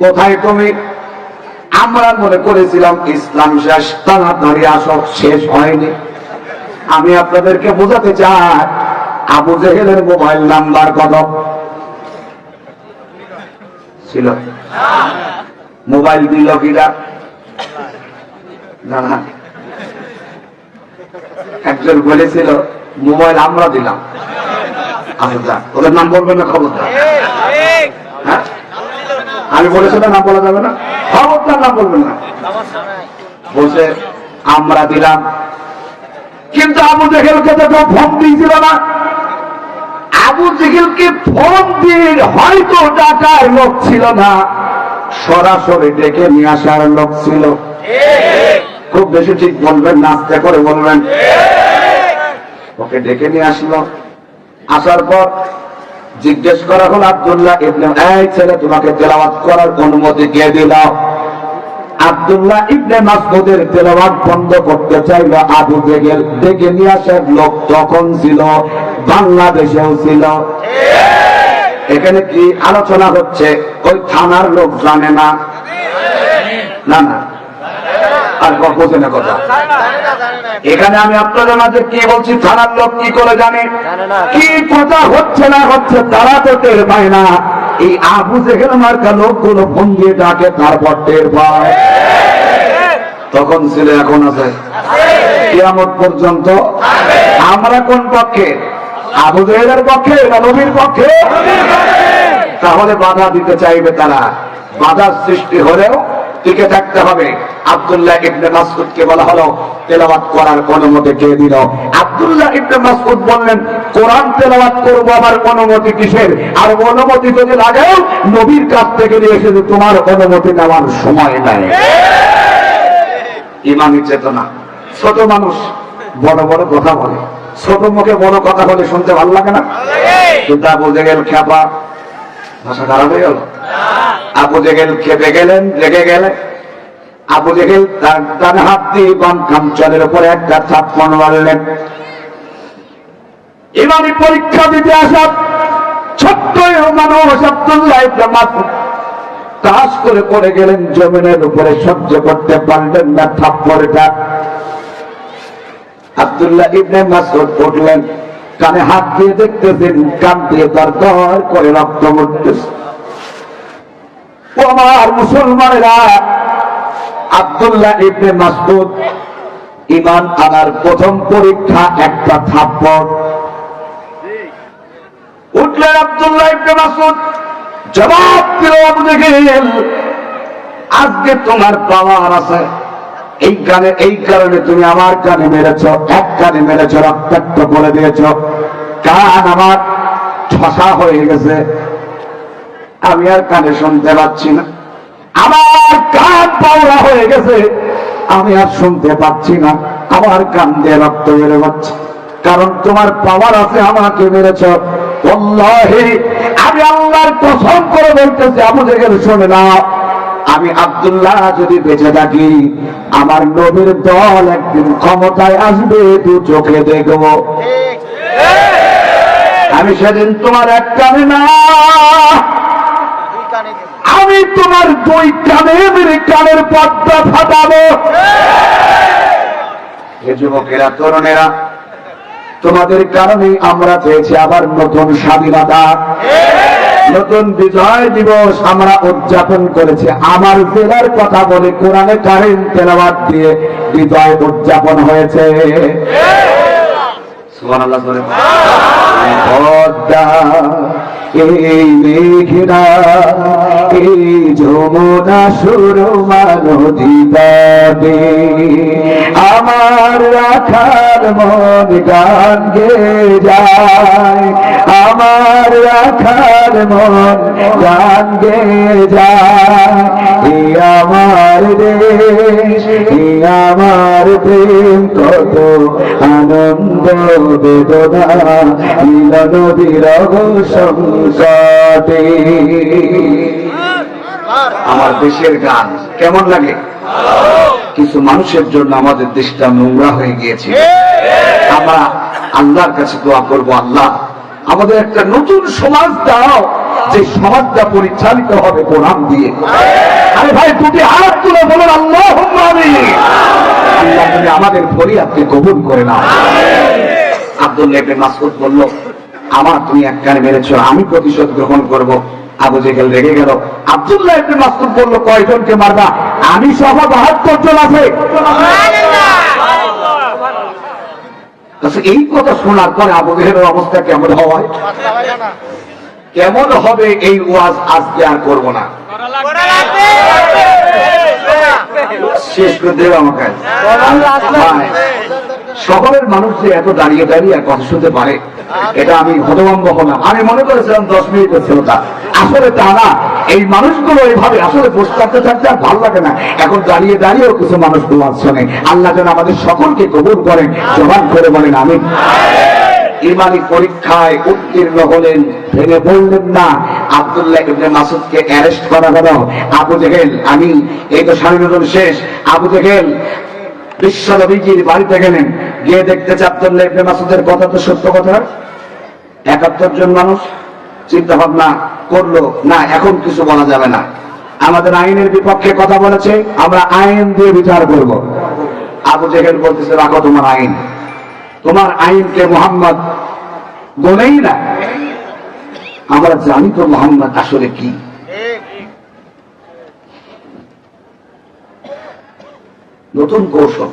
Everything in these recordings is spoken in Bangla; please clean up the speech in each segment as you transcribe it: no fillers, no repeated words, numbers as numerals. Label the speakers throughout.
Speaker 1: কোথায় তুমি? আমরা মনে করেছিলাম ইসলাম শেষ, তাড়াতাড়ি আসো, শেষ হয়নি। আমি আপনাদেরকে বোঝাতে চাই, আবু জেহেলের মোবাইল নাম্বার কত ছিল? মোবাইল দিল কিনা? না, একজন বলেছিল মোবাইল আমরা দিলাম। আচ্ছা, ওদের নাম বলবেন না, খবরদার। হ্যাঁ, আমি বলেছিলাম নাম বলা যাবে না, খবরদার নাম বলবেন না। বলছে আমরা দিলাম, কিন্তু আবু জেহেলকে তো কেউ ফোন দিয়েছিল না। আবু জেহেলকে ফোন দিয়ে হয়তো ডাকার লোক ছিল না, সরাসরি ডেকে নিয়ে আসার লোক ছিল। খুব বেশি ঠিক বলবেন না, আস্তে করে বলবেন। ওকে ডেকে নিয়ে আসলো, আসার পর জিজ্ঞেস করা হলো আব্দুল্লাহ ইবনে, এই ছেলে, তোমাকে তেলাওয়াত করার অনুমতি কে দিল? আব্দুল্লাহ ইবনে মাসউদের তেলাওয়াত বন্ধ করতে চাইল আবু জেহেল। ডেকে নিয়ে আসার লোক তখন ছিল, বাংলাদেশেও ছিল। এখানে কি আলোচনা হচ্ছে? ওই থানার লোক জানে না? না না, আর বোঝে না কথা। এখানে আমি আপনাদের মাঝে কি বলছি, থানার লোক কি করে জানে? কি কথা হচ্ছে না হচ্ছে তারা তো টের পায় না। এই আবু জেহেল মার্কা লোকগুলো ফোন দিয়ে ডাকে, তারপর টের পায়। তখন ছিল, এখন আছে, কিয়ামত পর্যন্ত। আমরা কোন পক্ষে? আবু জেহেলের পক্ষে না নবীর পক্ষে? তাহলে বাধা দিতে চাইবে তারা। বাধার সৃষ্টি হলেও টিকে থাকতে হবে। আব্দুল্লাহ ইবনে মাসউদকে বলা হলো তেলাওয়াত করার অনুমতি কে দিল? আব্দুল্লাহ ইবনে মাসউদ বললেন, কোরআন তেলাওয়াত করব, আমার অনুমতি কিসের? আর অনুমতি যদি লাগেও নবীর কাছ থেকে নিয়ে এসে তোমার অনুমতি নেওয়ার সময় নাই। ইমানি চেতনা। ছোট মানুষ বড় বড় কথা বলে, ছোট মুখে বড় কথা বলে শুনতে ভালো লাগে না? কিন্তু আবু জেহেল খ্যাপা, ভাষা খারাপ হয়ে গেল। আবু জেহেল খেপে গেলেন, রেগে গেলেন। আবু জেহেল তার ডান হাত দিয়ে বাম খামচালের উপরে একটা থাপ্পড় মারলেন। ইমানি পরীক্ষা দিতে আসা ছোট্ট মানুষ আব্দুল্লাহ ইবনে মাসউদ তাস করে পড়ে গেলেন জমিনের উপরে, সহ্য করতে পারলেন না থাপ্পড়টা। আব্দুল্লাহ ইবনে মাসউদ উঠলেন, কানে হাত দিয়ে দেখতেছেন, কান দিয়ে তার দর করে রক্ত পড়তেছে। ও আমার মুসলমানেরা, আব্দুল্লাহ ইবনে মাসউদ ঈমান আনার প্রথম পরীক্ষা একটা থাপ্পড়। উঠলেন আব্দুল্লাহ ইবনে মাসউদ, জবাব দিল আবু জেহেল, আজকে তোমার পাওয়ার আছে, এই কারণে তুমি আমার কানে মেরেছ, এক কানে মেরেছ, রক্তাক্ত করে দিয়েছ। কান আমার ঠসা হয়ে গেছে, আমি আর কানে শুনতে পাচ্ছি না। আমার কান পাওয়া হয়ে গেছে, আমি আর শুনতে পাচ্ছি না। আমার কান দিয়ে রক্ত বের হচ্ছে, কারণ তোমার পাওয়ার আছে, আমাকে মেরেছ। ওয়াল্লাহি, আমি আল্লাহর কসম করে বলতেছি, আবু জেহেল শুনে নাও, আমি আব্দুল্লাহ যদি বেঁচে থাকি, আমার নবীর দল একদিন ক্ষমতায় আসবে, দু চোখে দেখব। আমি সেদিন তোমার এক কানে না, আমি তোমার দুই কানে মেরে কানের পর্দা ফাটাবো। হে যুবকেরা, তরুণেরা, তোমাদের কারণেই আমরা পেয়েছি আবার নতুন স্বাধীনতা, নতুন বিজয় দিবস আমরা উদযাপন করেছি। আমার জেলার কথা বলে কোরআনে কারিম তেলাওয়াত দিয়ে বিজয় উদযাপন হয়েছে। সুবহানাল্লাহ। এই মেঘনা, এই যমুনা সুরমা নদী পাবে, আমার রাখার মন গান গেয়ে যায়, আমার রাখার মন গান গেয়ে যায়। এই আমার দেশ, এই আমার প্রেম, কত আনন্দ বেদনা মিলন বিরহ সংকটে। আমার দেশের গান কেমন লাগে? কিছু মানুষের জন্য আমাদের দেশটা নোংরা হয়ে গিয়েছে। আমরা আল্লাহর কাছে দোয়া করব, আল্লাহ আমাদের একটা নতুন সমাজ দাও, যে সমাজটা পরিচালিত হবে কোরআন দিয়ে। আরে ভাই দুটি হাত তুলে বলুন আল্লাহুম্মা আমিন। আল্লাহ তুমি আমাদের ফরিয়াদকে কবুল করে নাও। আব্দুল্লাহ ইবনে মাসউদ বলল, আমার তুমি এক কানে মেরেছো, আমি প্রতিশোধ গ্রহণ করব। আবু জেহেল রেগে গেল। আব্দুল্লাহ ইবনে মাসউদ বলল, কয়জনকে মারবা? আমি সহ 72 জন আছে। এই কথা শোনার পরে আবু জেহেলের অবস্থা কেমন হয়? কেমন হবে? এই ওয়াজ আজকে আর করবো না, শেষ করে দেবে আমাকে। শহরের মানুষ যে এত দাঁড়িয়ে দাঁড়িয়ে কথা শুনতে পারে, এটা আমি হতভম্ব হলাম। আমি মনে করেছিলাম 10 মিনিটের ছিল, তা আসলে তা না। এই মানুষগুলো এইভাবে আসলে বসে থাকতে থাকতে আর ভালো লাগে না। এখন দাঁড়িয়ে দাঁড়িয়েও কিছু মানুষ ওয়াজ শোনে। আল্লাহ যেন আমাদের সকলকে কবুল করেন, জবান করে বলেন আমিন। ইমানি পরীক্ষায় উত্তীর্ণ হলেন, ভেঙে পড়লেন না। আব্দুল্লাহ ইবনে মাসউদকে অ্যারেস্ট করা হলো। আবু জেহেল, আমি এই তো স্বাধীনতা শেষ, আবু জেহেল বিশ্বনবীজির বাড়িতে গেলেন, গিয়ে দেখতেছে আব্দুল্লাহ ইবনে মাসউদের কথা তো সত্য কথা। 71 জন মানুষ চিন্তা ভাবনা করলো, না এখন কিছু বলা যাবে না, আমাদের আইনের বিপক্ষে কথা বলেছে, আমরা আইন দিয়ে বিচার করব। আবু জেহেল বলতেছে, রাখো তোমার আইন, তোমার আইনকে মুহাম্মদ বলেই না, আমরা জানি তো মুহাম্মদ আসলে কি। নতুন কৌশল,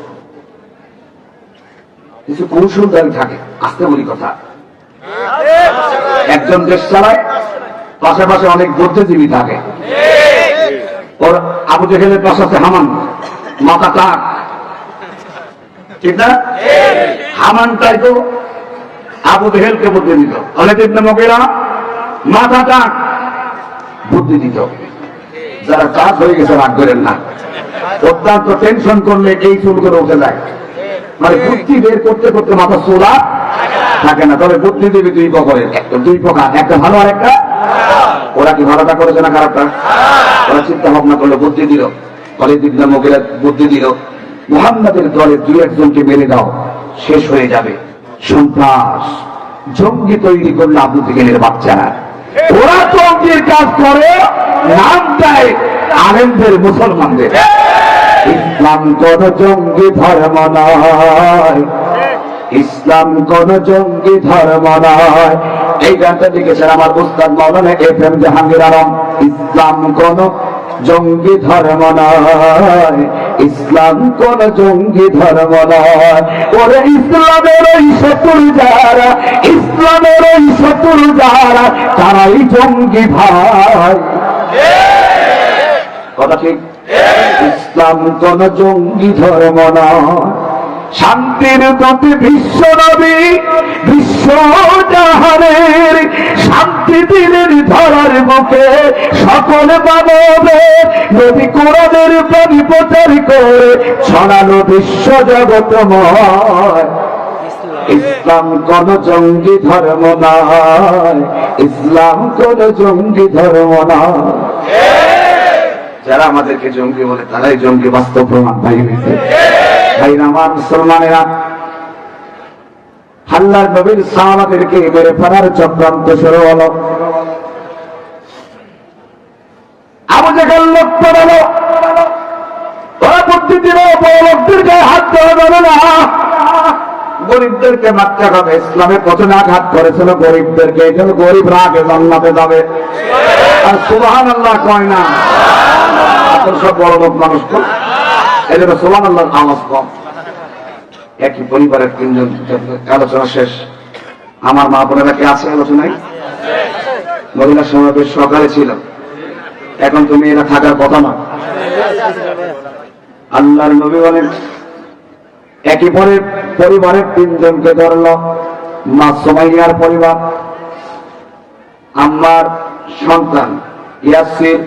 Speaker 1: কিছু কৌশলদারি থাকে। আস্তে বলি কথা, একজন দেশ চালায়, পাশাপাশি অনেক বুদ্ধিজীবী থাকে। ওর আবু জেহেলের পাশে আছে হামান, মাথা টাক, ঠিক না? হামানটাই তো আবু জেহেলকে বুদ্ধি দিত। খালিদ ইবনে মুগীরা মাথা টাক, বুদ্ধি দিত। যারা কাজ হয়ে গেছে রাগ করেন না, অত্যন্ত টেনশন করলে এই চুল করে উঠে যায়। মানে বুদ্ধি বের করতে করতে মাথা চোলা থাকে না। তবে বুদ্ধি দেবে দুই প্রকার, একটা ভালো আর একটা। ওরা কি ভালোটা করেছে না খারাপটা? ওরা চিন্তা ভাবনা করলো, বুদ্ধি দিল। খালিদ ইবনে মুগীরা বুদ্ধি দিল, মুহাম্মাদের দলে 2-1 জনকে মেরে দাও, শেষ হয়ে যাবে। সন্ত্রাস, জঙ্গি তৈরি করলো আবু জেহেলের বাচ্চারা। ওরা জঙ্গির কাজ করে, নামটাই আলেমদের, মুসলমানদের। ইসলাম কোন জঙ্গি ধর্ম নয়, ইসলাম কোন জঙ্গি ধর্ম নয়। এই গানটা লিখেছেন আমার উস্তাদ মাওলানা FM জাহাঙ্গীর আলম। ইসলাম কোন জঙ্গি ধর্ম নয়, ইসলাম কোন জঙ্গি ধর্ম নয়। ওরে ইসলামের ওই শত্রু যারা, ইসলামের ওই শত্রু যারা, তারাই জঙ্গি ভাই। কথা ঠিক? ইসলাম কোন জঙ্গি ধর্ম নয়। শান্তির দূত বিশ্ব নবী, বিশ্ব জাহানের শান্তি দিলেন ধরার বুকে সকল মানবের। নবী কোরআনের বাণী প্রচার করে ছড়ানো বিশ্ব জগৎময়। ইসলাম কোন জঙ্গি ধর্ম নয়, ইসলাম কোন জঙ্গি ধর্ম নয়। যারা আমাদেরকে জঙ্গি বলে তারাই জঙ্গি, বাস্তব প্রমাণ ভাই হয়েছে। ভাইরা আমার, মুসলমানেরা, আল্লাহর নবীর সাহাবাদেরকে মেরে ফেলার চক্রান্ত শুরু হলো। আবু জেহেল লক্ষ্য হলো, ওরা বুদ্ধি দিল, বড় লোকদের গায়ে হাত দেওয়া যাবে না, গরিবদেরকে মারতে হবে। ইসলামে প্রথমে আঘাত করেছিল গরিবদেরকে, এই জন্য গরিবরা আগে জান্নাতে যাবে। আর সুবহানাল্লাহ কয় না, সব বড় লোক মানুষ তো, এই জন্য সুবহানাল্লাহর আওয়াজ কম। একই পরিবারের 3 জন, আলোচনা শেষ। আমার মা বোনেরা কি আছে আলোচনায়? মহিলা সমাবেশ সকালে ছিল, এখন তুমি এরা থাকার কথা না। আল্লাহর নবী বলেন, একই পরিবারের 3 জনকে ধরল। মা সুমাইয়ার পরিবার, আম্মার সন্তান ইয়াসির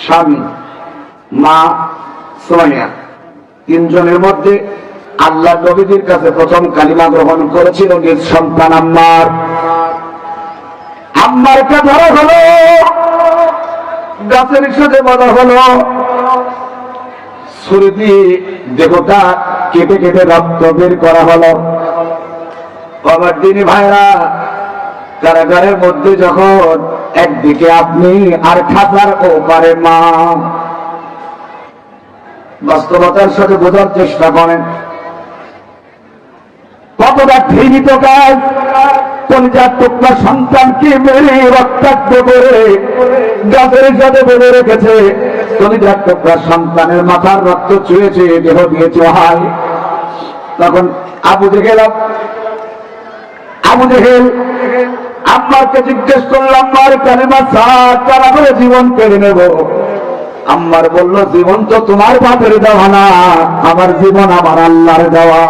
Speaker 1: স্বামী, মা সুমাইয়া, 3 জনের মধ্যে আল্লাহ নবীদের কাছে প্রথম কালিমা গ্রহণ করেছিল নিজ সন্তান আম্মার। আম্মারকে ধরা হলো, গাছের সাথে বাঁধা হলো, ছুরি দিয়ে দেহটা কেটে কেটে রক্ত বের করা হলো। আমার দিনী ভাইরা, কারাগারের মধ্যে যখন একদিকে আপনি আর খাতার ওপারে মা। বাস্তবতার সাথে বোঝার চেষ্টা করেন কতটা ঘৃণিত কাজ। কলিজার টুকরা সন্তানকে মেরে রক্তাক্ত করে গাছের সাথে বেঁধে রেখেছে। কলিজার টুকরা সন্তানের মাথার রক্ত চুয়েছে, দেহ দিয়ে চোহায়। তখন আবু জেহেল আম্মারকে জিজ্ঞেস করলাম, মার কালেমা সারা করে জীবন কেড়ে নেব। আম্মার বলল, জীবন তো তোমার বাপের দেওয়া না, আমার জীবন আমার আল্লাহর দেওয়া।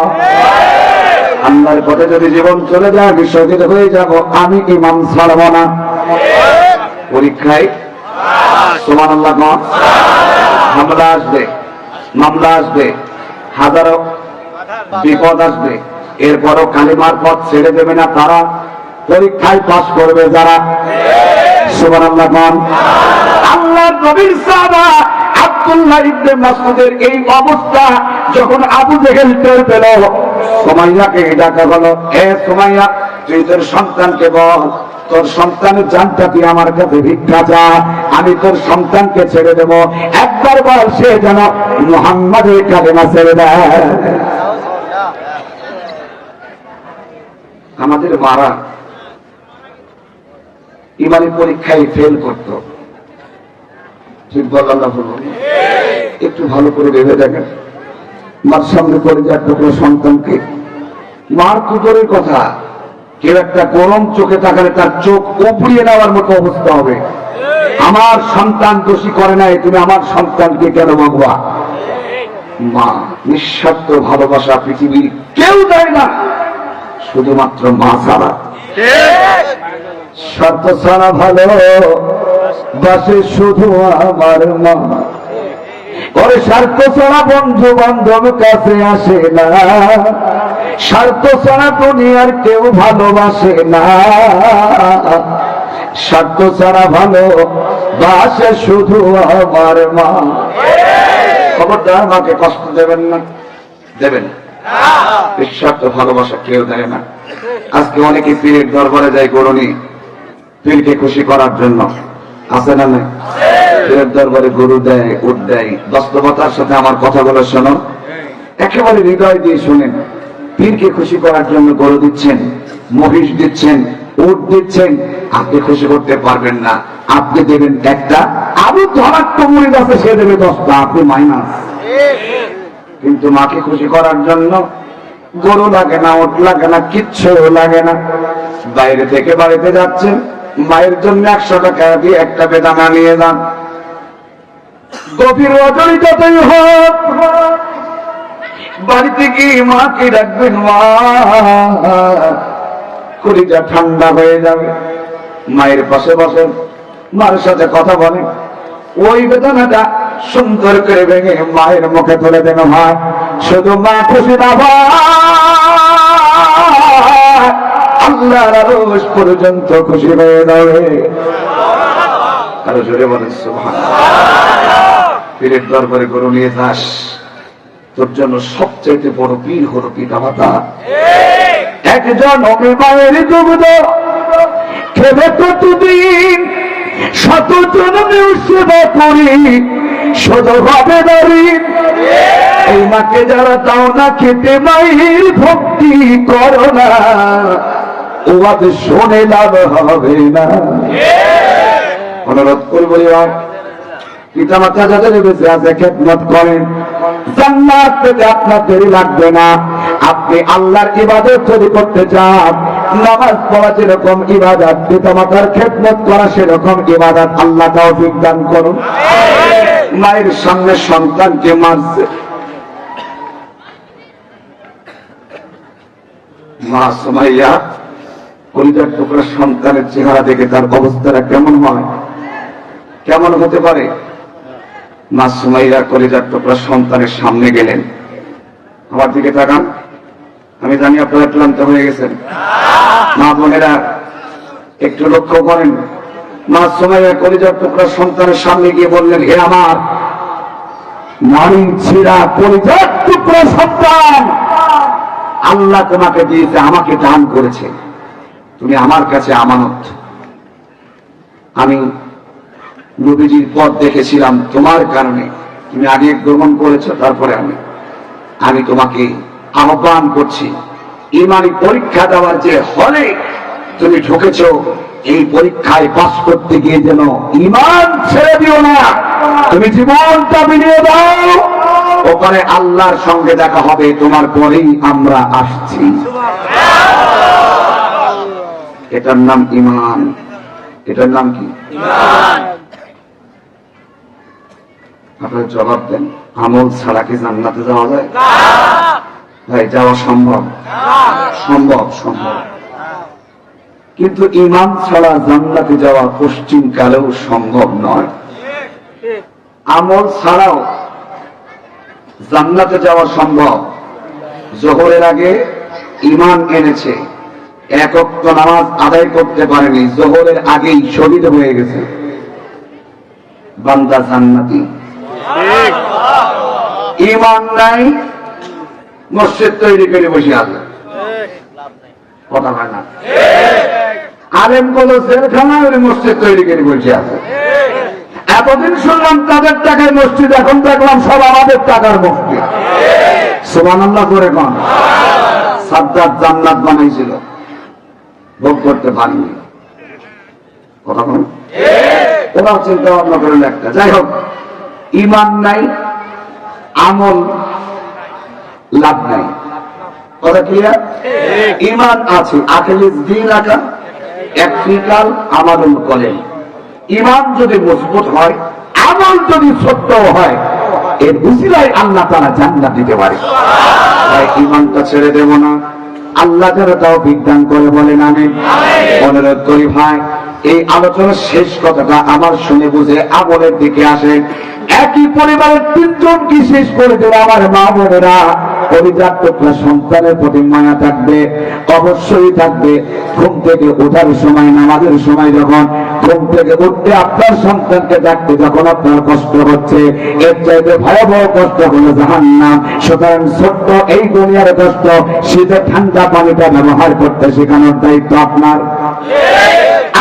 Speaker 1: আল্লাহর পথে যদি জীবন চলে যায় আমি শহীদ হয়ে যাব, আমি ইমাম ছাড়ব না। পরীক্ষায় সুবহানাল্লাহ কন, হামলা আসবে, মামলা আসবে, হাজারো বিপদ আসবে, এরপরও কালিমার পথ ছেড়ে দেবে না তারা, পরীক্ষায় পাস করবে যারা। সুবহানাল্লাহ কন। আল্লাহর নবীর সাহাবা আব্দুল্লাহ ইবনে মাসউদের এই অবস্থা যখন আবু জেহেল টের পেল, সুমাইয়াকে ডাকা হলো, এ সুমাইয়া, তুই তোর সন্তানকে বল, তোর সন্তানের জানটা তুই আমার কাছে ভিক্ষা যা, আমি তোর সন্তানকে ছেড়ে দেব। একবার বল সে যেন মুহাম্মাদের কালেমা ছেড়ে দেয়। আমাদের মারা ইমানি পরীক্ষায় ফেল করত, ঠিক বললাম না বলবো? একটু ভালো করে ভেবে দেখেন, মার সামনে করে যে একটা করে সন্তানকে, মার কুদরের কথা, কেউ একটা গরম চোখে তাকালে তার চোখ উপড়িয়ে নেওয়ার মতো অবস্থা হবে। আমার সন্তান দোষী করে নাই, তুমি আমার সন্তানকে কেন মাগবা? মা নিঃস্বার্থ ভালোবাসা পৃথিবীর কেউ দেয় না, শুধুমাত্র মা ছাড়া। স্বার্থ ছাড়া ভালো বাসে শুধু আমার মা। ওরে স্বার্থ ছাড়া বন্ধু বান্ধব কাছে আসে না, স্বার্থ ছাড়া দুনিয়ার কেউ ভালোবাসে না। স্বার্থ ছাড়া ভালো বাসে শুধু আমার মা। খবরদার মাকে কষ্ট দেবেন না, দেবেন নিঃস্বার্থ ভালোবাসা কেউ দেয় না। আজকে অনেকে পীরের দরবারে যায় গরুনি, পীরকে খুশি করার জন্য, আছে না নাই? পীরের দরবারে গরু দেয়, উট দেয়। বাস্তবতার সাথে আমার কথাগুলো শোনো, একেবারে হৃদয় দিয়ে শুনেন। পীরকে খুশি করার জন্য গরু দিচ্ছেন, মহিষ দিচ্ছেন, উট দিচ্ছেন, আপনি খুশি করতে পারবেন না। আপনি দেবেন একটা, আরো ধনাত্ম মুড়ি আছে সে দেবে 10টা, আপনি মাইনাস। কিন্তু মাকে খুশি করার জন্য গরু লাগে না, উট লাগে না, কিচ্ছু লাগে না। বাইরে থেকে বাড়িতে যাচ্ছেন, মায়ের জন্য 100 টাকা দিয়ে একটা বেদানা নিয়ে যান। গভীর রজনী যতই হোক, বাড়িতে গিয়ে মাকে ডাকবেন, মা, কলিজা ঠান্ডা হয়ে যাবে। মায়ের পাশে বসে মার সাথে কথা বলে, ওই বেদনাটা সুন্দর করে ভেঙে মায়ের মুখে তুলে দেন। হয় শুধু মা খুশি না হয়, আল্লাহর আরশ পর্যন্ত খুশি হয়ে যাবে। আরো জোরে বলেন সুবহানাল্লাহ। পীরের দরবারে গরু নিয়ে যাস, তোর জন্য সবচেয়ে বড় পীর হলো পিতামাতা। একজন অভিমানের দুগ্ধ খেলে প্রতিদিন, শত জন্মেও সেবা করি, শুধু হবে দাঁড়িয়ে। এই মাকে যারা দাও না খেতে, মায়ের ভক্তি করো না, ওয়াজ শুনে লাভ হবে না। অনুরোধ করবো, পিতা মাতা যাদের বেঁচে আছে খেদমত করেন, জান্নাত পেতে আপনার দেরি লাগবে না। আপনি আল্লাহর ইবাদত যদি করতে চান, নামাজ পড়া যেরকম ইবাদত, পিতা মাতার খেদমত করা সেরকম ইবাদত। আল্লাহ তৌফিক দান করুন। মায়ের সামনে সন্তানকে মারছে, মা সুমাইয়া কলিজার টুকরা সন্তানের চেহারা দেখে তার অবস্থাটা কেমন হয়, কেমন হতে পারে? মা সুমাইয়া কলিজার টুকরা সন্তানের সামনে গেলেন। আমার দিকে তাকান, আমি জানি আপনারা ক্লান্ত হয়ে গেছেন। মা বোনেরা একটু লক্ষ্য করেন, মা সুমাইয়া কলিজার টুকরা সন্তানের সামনে গিয়ে বললেন, হে আমার নারী ছিঁড়া কলিজার টুকরা সন্তান, আল্লাহ তোমাকে দিয়েছে, আমাকে দান করেছে, তুমি আমার কাছে আমানত। আমি নবীজির পথ দেখেছিলাম তোমার কারণে, তুমি আগে গ্রহণ করেছো, তারপরে আমি তোমাকে আহ্বান করছি, ইমানি পরীক্ষা দেওয়ার যে হলে তুমি ঢুকেছ, এই পরীক্ষায় পাস করতে গিয়ে যেন ইমান ছেড়ে দিও না, তুমি জীবনটা বিলিয়ে দাও, ওখানে আল্লাহর সঙ্গে দেখা হবে, তোমার পরেই আমরা আসছি। এটার নাম ইমান। এটার নাম কি? ইমান। আপনার জবাব দেন, আমল ছাড়া কি জান্নাতে যাওয়া যায়? ভাই যাওয়া সম্ভব? সম্ভব, সম্ভব। কিন্তু ইমান ছাড়া জান্নাতে যাওয়া পশ্চিম কালেও সম্ভব নয়। আমল ছাড়াও জান্নাতে যাওয়া সম্ভব। জোহরের আগে ইমান এনেছে, এক ওয়াক্ত নামাজ আদায় করতে পারেনি, জোহরের আগেই শহীদ হয়ে গেছে, বান্দা জান্নাতি। ইমান নাই, মসজিদ তৈরি করে বসে আছে, কথা হয় না। আলেম গুলো জেলখানা ওই মসজিদ তৈরি করে বসে আছে। এতদিন শুনলাম তাদের টাকায় মসজিদ, এখন দেখলাম সব আমাদের টাকার মসজিদ। সুবহানাল্লাহ করে কোন সাদ্দাত জান্নাত বানাইছিল, ভোগ করতে পারেনি, কথা বল। ওরাও চিন্তা ভাবনা করেন একটা। যাই হোক, ইমান নাই, আমল লাভ নাই, কথা ক্লিয়ার? ইমান আছে, আখিলিস দিন রাখা এক ফিকাল আমালুল কলেম। ইমান যদি মজবুত হয়, আমল যদি সত্য হয়, এর উসিলায় আল্লাহ তাআলা জান্নাত দিতে পারে। তাই ইমানটা ছেড়ে দেব না, আল্লাহ যারা তৌফিক দান করে বলেন আমিন। অনুরোধ করি ভাই, এই আলোচনার শেষ কথাটা আমার শুনে বুঝে আমলের দিকে আসেন। একই পরিবারের তিনজন কি শেষ করে দিল আমার মা বোনেরা, পরিজাত সন্তানের প্রতি মায়া থাকবে, অবশ্যই থাকবে। ঘুম থেকে ওঠার সময়, নামাজের সময়, যখন ঘুম থেকে উঠতে আপনার সন্তানকে ডাকতে যখন আপনার কষ্ট হচ্ছে, এর চাইতে ভয়াবহ কষ্ট হলো জাহান্নাম। সুতরাং ছোট্ট এই দুনিয়ার কষ্ট, শীতে ঠান্ডা পানিটা ব্যবহার করতে শেখানোর দায়িত্ব আপনার।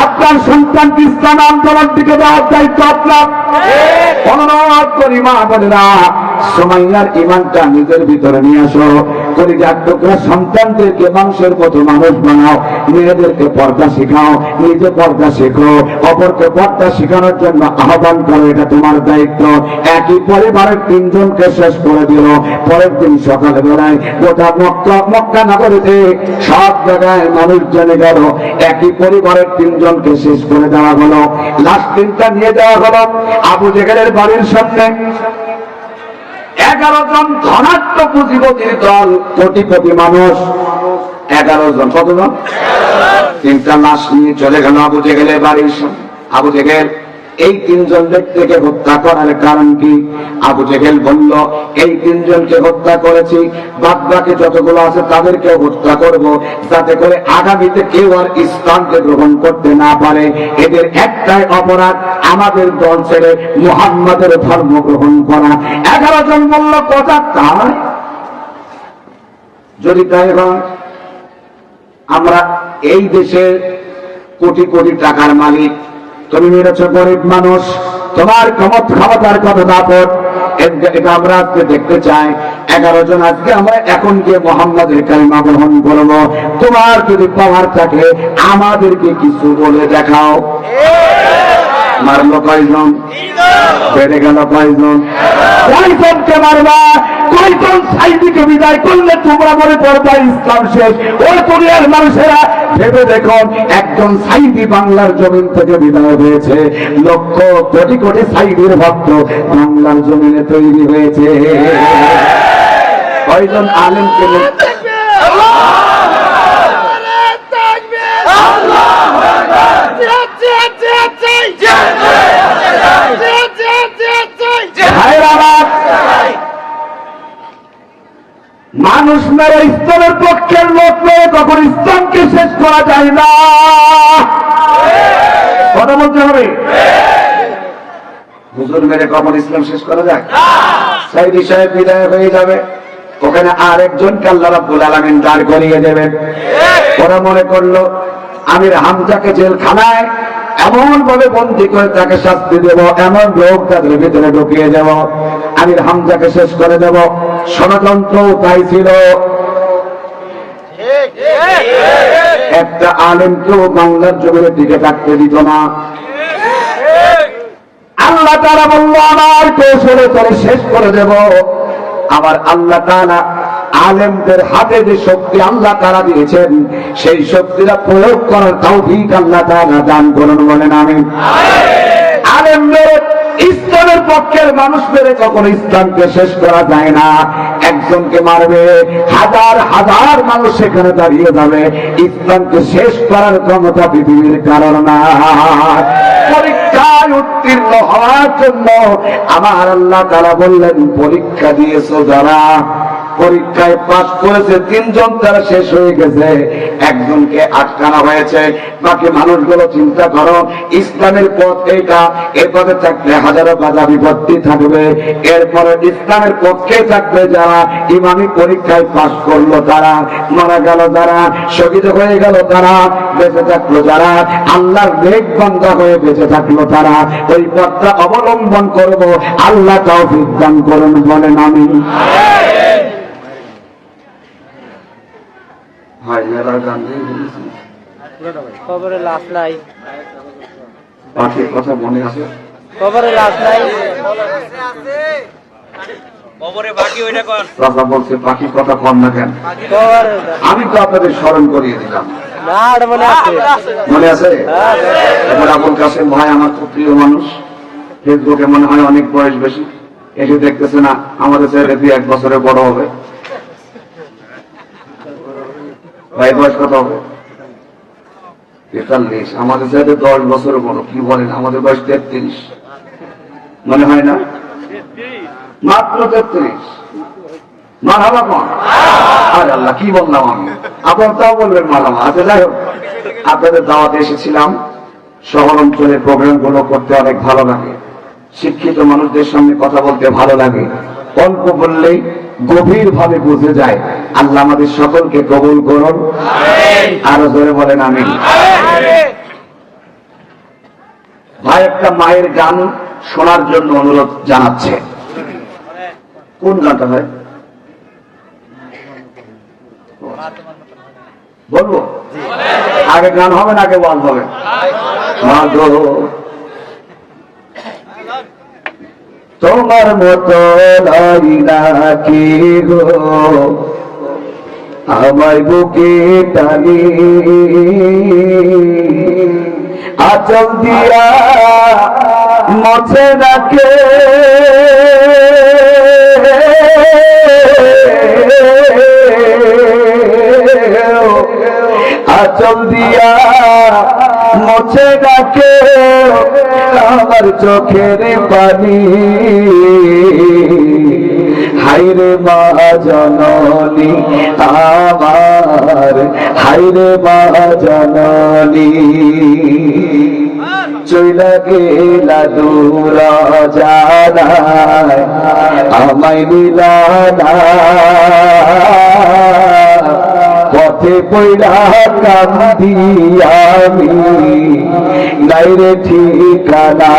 Speaker 1: আপনার সন্তানকে ইসলাম আন্দোলন দিকে দেওয়ার দায়িত্ব আপনার। অনুরোধ করি মা বোনেরা, সুমাইয়ার ইমানটা নিজের ভিতরে নিয়ে আসো। কলিজার টুকরা সন্তানদেরকে মানুষের মতো মানুষ বানাও, মেয়েদেরকে পর্দা শেখাও, নিজে পর্দা শেখো, অপরকে পর্দা শেখানোর জন্য আহ্বান করো, এটা তোমার দায়িত্ব। একই পরিবারের তিনজনকে শেষ করে দিল। পরের দিন সকালে বেলায় গোটা মক্কা নগরীতে সব জায়গায় মানুষ জেনে গেল একই পরিবারের তিনজনকে শেষ করে দেওয়া হলো। লাস্ট দিনটা নিয়ে যাওয়া হলো আবু জেহেলের বাড়ির সামনে। 11 জন ধনাঢ্য পুঁজিপতির দল, কোটিপতি মানুষ, 11 জন। কতজন? 3টা লাশ নিয়ে চলে গেল আবু জেহেলের বাড়ির সামনে। আবু জেহেল এই 3 জন ব্যক্তিকে হত্যা করার কারণ কি? আবু জেহেল বলল, এই 3 জনকে হত্যা করেছি, বাদ বাকি যতগুলো আছে তাদেরকে হত্যা করব, যাতে করে আগামীতে কেউ আর ইসলামকে গ্রহণ করতে না পারে। এদের একটাই অপরাধ, আমাদের দল ছেড়ে মুহাম্মাদের ধর্ম গ্রহণ করা। 11 জন বলল, কথা তাই? যদি তাই হয়, আমরা এই দেশের কোটি কোটি টাকার মালিক, তুমি মেরেছ গরিব মানুষ, তোমার ক্ষমতার কত দাপট, এটা আমরা আজকে দেখতে চাই। 11 জন আজকে আমরা এখন গিয়ে মুহাম্মাদের কালিমা গ্রহণ করব। তোমার যদি পাওয়ার থাকে আমাদেরকে কিছু বলে দেখাও। মারলো কয়জন? বেড়ে গেল কয়জন? কয়জনকে মারবা? কয়জন সাইদিকে বিদায় করলে তোমরা মনে করবা ইসলাম শেষ? ওই দুনিয়ার মানুষেরা ভেবে দেখো, একজন সাইদি বাংলার জমিন থেকে বিদায় হয়েছে, লক্ষ কোটি কোটি সাইদির ভক্ত বাংলার জমিনে তৈরি হয়েছে। কয়জন আলেমকে মানুষ মেরে ইসলামের পক্ষের লোক মেরে কখন ইসলামকে শেষ করা যায় না, কথা বলতে হবে। হুজুর মেরে কখন ইসলাম শেষ করা যায়? সাইদি সাহেব বিদায় হয়ে যাবে, ওখানে আরেকজনকে আল্লাহ রাব্বুল আলামিন দাঁড় করিয়ে দেবেন। ওরা মনে করলো আমির হামজাকে জেলখানায় এমন ভাবে বন্দী করে তাকে শাস্তি দেব, এমন লোক তাদের ভিতরে ঢুকিয়ে দেব, আমির হামজাকে শেষ করে দেব। ষড়যন্ত্র তাই ছিল। একটা আলেমকেও বাংলার জমিনে টিকে থাকতে দিত না। আল্লাহ তাআলা বলল আমার কৌশলে তোরে শেষ করে দেব। আমার আল্লাহ তাআলা আলেমদের হাতে যে শক্তি আল্লাহ তাআলা দিয়েছেন, সেই শক্তিটা প্রয়োগ করার তৌফিক আল্লাহ তাআলা দান করুন, বলেন আমিন। আলেমদের ইসলামের পক্ষের মানুষ মেরে কখনো ইসলামকে শেষ করা যায় না। একজনকে মারবে, হাজার হাজার মানুষ সেখানে দাঁড়িয়ে যাবে। ইসলামকে শেষ করার ক্ষমতা পৃথিবীর কারণ না। পরীক্ষায় উত্তীর্ণ হওয়ার জন্য আমার আল্লাহ তাআলা বললেন, পরীক্ষা দিয়েছো যারা, পরীক্ষায় পাস করেছে তিনজন, তারা শেষ হয়ে গেছে, একজনকে আটকানো হয়েছে। বাকি মানুষগুলো চিন্তা করো, ইসলামের পথ এইটা, এর পথে থাকলে হাজারো বাধা বিপত্তি থাকবে। এরপরে ইসলামের পক্ষে থাকবে যারা, ইমানি পরীক্ষায় পাস করলো তারা, মারা গেল যারা, শহীদ হয়ে গেল তারা, বেঁচে থাকলো যারা, আল্লাহর নেক বান্দা হয়ে বেঁচে থাকলো তারা। ওই পথটা অবলম্বন করব, আল্লাহ তৌফিক দান করুন, বলেন আমিন।
Speaker 2: কবরে লাশ নাই,
Speaker 1: পাখির কথা মনে আছে?
Speaker 2: কবরে লাশ নাই,
Speaker 3: কবরে বাকি ওইটা কোন
Speaker 1: রাজা বলছে পাখির কথা কম না কেন?
Speaker 2: কবরে
Speaker 1: আমি তো আপনাদের স্মরণ করিয়ে দিলাম,
Speaker 2: না, আর মনে আছে।
Speaker 1: মনে আছে? এবার আবুল কাসেম ভাই আমার খুব প্রিয় মানুষ, ফেসবুকে মনে হয় অনেক বয়স বেশি, এসে দেখতেছে না আমাদের ছেলে 2-1 বছরে বড় হবে। ভাই বয়স কত হবে? 43। আমাদের ছেলে 10 বছরে বড়। কি বলেন, আমাদের বয়স 33, মনে হয় না? মাত্র 33। মারহাবা কোন? আরে আল্লাহ, কি বললাম আমি, আপনার তাও বলবেন মারহাবা। আচ্ছা যাই হোক, আপনাদের দাওয়াতে এসেছিলাম। শহর অঞ্চলের প্রোগ্রাম গুলো করতে অনেক ভালো লাগে, শিক্ষিত মানুষদের সামনে কথা বলতে ভালো লাগে, অল্প বললেই গভীর ভাবে বুঝে যায়। আল্লাহ আমাদের সকলকে কবুল করুন, আরো জোরে বলেন আমিন। ভাই একটা মায়ের গান শোনার জন্য অনুরোধ জানাচ্ছে। কোন গানটা ভাই বলবো? আগে গান হবে না আগে ওয়াজ হবে? মাগো তোমার মতো নাকি গো আমার বুকে টানি, আচল দিয়া মছে নাকে, আচল দিয়া মোছে নাকে আমার চোখের পানি। হাইরে মা জননী আমার, হাইরে মা জননী, চইলা গেলা দূর জানায় আমায় নিলা না, পথে পইড়া কান্দি আমি, নাই রে ঠিকানা।